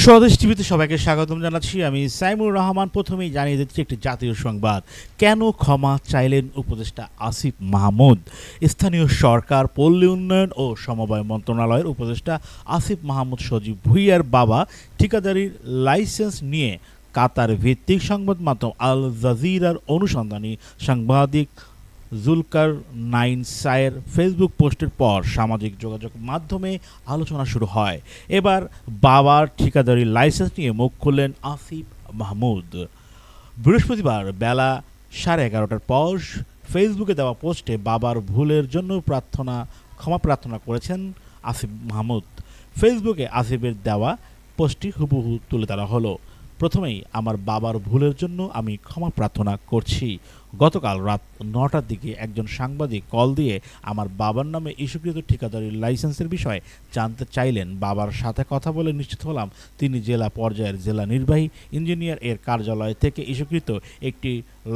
স্বদেশ টিভিতে সবাইকে স্বাগতম জানাচ্ছি। আমি সাইমুর রহমান। প্রথমেই জানিয়ে দিচ্ছি একটি জাতীয় সংবাদ। কেন ক্ষমা চাইলেন উপদেষ্টা আসিফ মাহমুদ? স্থানীয় সরকার, পল্লী উন্নয়ন ও সমবায় মন্ত্রণালয়ের উপদেষ্টা আসিফ মাহমুদ সজীব ভুঁইয়ার বাবা ঠিকাদারির লাইসেন্স নিয়ে কাতার ভিত্তিক সংবাদ মাধ্যম আল জাজিরার অনুসন্ধানী সাংবাদিক জুলকার নাইন সায়ের ফেসবুক পোস্টের পর সামাজিক যোগাযোগ মাধ্যমে আলোচনা শুরু হয়। এবার বাবার ঠিকাদারি লাইসেন্স নিয়ে মুখ খুললেন আসিফ মাহমুদ। বৃহস্পতিবার বেলা 11:30টার পর ফেসবুকে দেওয়া পোস্টে বাবার ভুলের জন্য ক্ষমা প্রার্থনা করেছেন আসিফ মাহমুদ। ফেসবুকে আসিফের দেওয়া পোস্টটি হুবহু তুলে ধরা হলো। প্রথমেই আমার বাবার ভুলের জন্য আমি ক্ষমা প্রার্থনা করছি। গতকাল রাত 9টার দিকে একজন সাংবাদিক কল দিয়ে আমার বাবার নামে ইস্যুকৃত ঠিকাদারির লাইসেন্সের বিষয়ে জানতে চাইলেন। বাবার সাথে কথা বলে নিশ্চিত হলাম তিনি জেলা পর্যায়ের জেলা নির্বাহী ইঞ্জিনিয়ার এর কার্যালয় থেকে ইস্যুকৃত একটি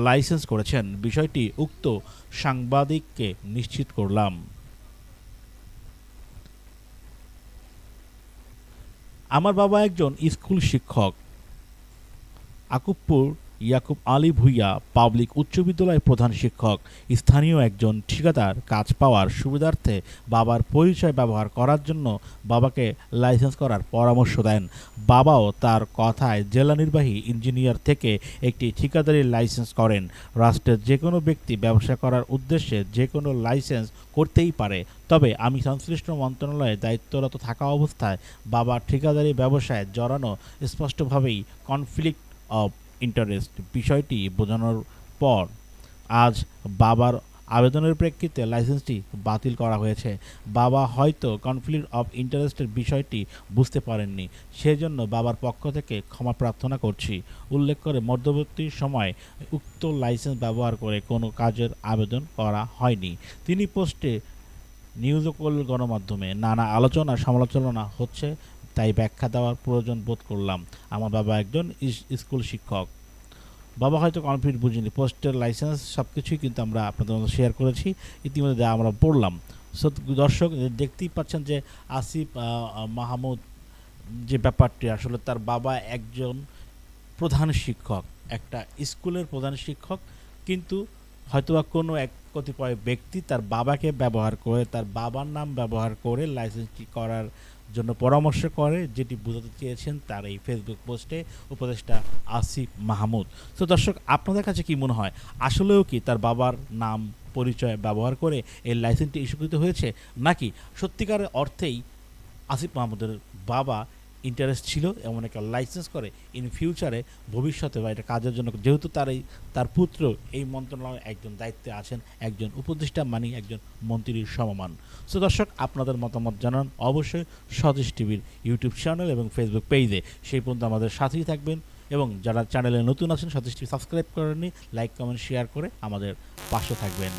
লাইসেন্স করেছেন। বিষয়টি উক্ত সাংবাদিককে নিশ্চিত করলাম। আমার বাবা একজন স্কুল শিক্ষক। আকুবপুর ইয়াকুব আলী ভুঁইয়া পাবলিক উচ্চ বিদ্যালয়ের প্রধান শিক্ষক। স্থানীয় একজন ঠিকাদার কাজ পাওয়ার সুবিধার্থে বাবার পরিচয় ব্যবহার করার জন্য বাবাকে লাইসেন্স করার পরামর্শ দেন। বাবাও তার কথায় জেলা নির্বাহী ইঞ্জিনিয়ার থেকে একটি ঠিকাদারির লাইসেন্স করেন। রাষ্ট্রের যে কোনো ব্যক্তি ব্যবসা করার উদ্দেশ্যে যে কোনো লাইসেন্স করতেই পারে। তবে আমি সংশ্লিষ্ট মন্ত্রণালয়ে দায়িত্বরত থাকা অবস্থায় বাবার ঠিকাদারি ব্যবসায় জড়ানো স্পষ্টভাবেই কনফ্লিক্ট অফ ইন্টারেস্ট বিষয়টি বোঝানোর পর আজ বাবার আবেদনের প্রেক্ষিতে লাইসেন্সটি বাতিল করা হয়েছে। বাবা হয়তো কনফ্লিক্ট অফ ইন্টারেস্টের বিষয়টি বুঝতে পারেননি, সেজন্য বাবার পক্ষ থেকে ক্ষমা প্রার্থনা করছি। উল্লেখ করে মধ্যবর্তী সময়ে উক্ত লাইসেন্স ব্যবহার করে কোনো কাজের আবেদন করা হয়নি। তিনি পোস্টে নিউজকল গণমাধ্যমে নানা আলোচনা সমালোচনা হচ্ছে, তাই ব্যাখ্যা দেওয়ার প্রয়োজন বোধ করলাম। আমার বাবা একজন স্কুল শিক্ষক। বাবা হয়তো কনফ্লিক্ট বুঝিনি। পোস্টের লাইসেন্স সব কিছুই কিন্তু আমরা আপনাদের মধ্যে শেয়ার করেছি, ইতিমধ্যে আমরা পড়লাম। সো দর্শক দেখতেই পাচ্ছেন যে আসিফ মাহমুদ যে ব্যাপারটি, আসলে তার বাবা একজন প্রধান শিক্ষক, একটা স্কুলের প্রধান শিক্ষক, কিন্তু হয়তোবা কোনো এক কতিপয় ব্যক্তি তার বাবাকে ব্যবহার করে, তার বাবার নাম ব্যবহার করে লাইসেন্সটি করার জন্য পরামর্শ করে, যেটি বোঝাতে চেয়েছেন তার এই ফেসবুক পোস্টে উপদেষ্টা আসিফ মাহমুদ। তো দর্শক, আপনাদের কাছে কি মনে হয়, আসলেও কি তার বাবার নাম পরিচয় ব্যবহার করে এই লাইসেন্সটি ইস্যুকৃত হয়েছে, নাকি সত্যিকারের অর্থেই আসিফ মাহমুদের বাবা ইন্টারেস্ট ছিল এমন একটা লাইসেন্স করে ইন ফিউচারে, ভবিষ্যতে বা এটা কাজের জন্য, যেহেতু তার পুত্র এই মন্ত্রণালয়ের একজন দায়িত্বে আছেন, একজন উপদেষ্টা মানে একজন মন্ত্রীর সমমান। সো দর্শক, আপনাদের মতামত জানান অবশ্যই স্বদেশ টিভির ইউটিউব চ্যানেল এবং ফেসবুক পেজে। সেই পর্যন্ত আমাদের সাথেই থাকবেন, এবং যারা চ্যানেলে নতুন আছেন স্বদেশ টিভি সাবস্ক্রাইব করেননি, লাইক কমেন্ট শেয়ার করে আমাদের পাশে থাকবেন।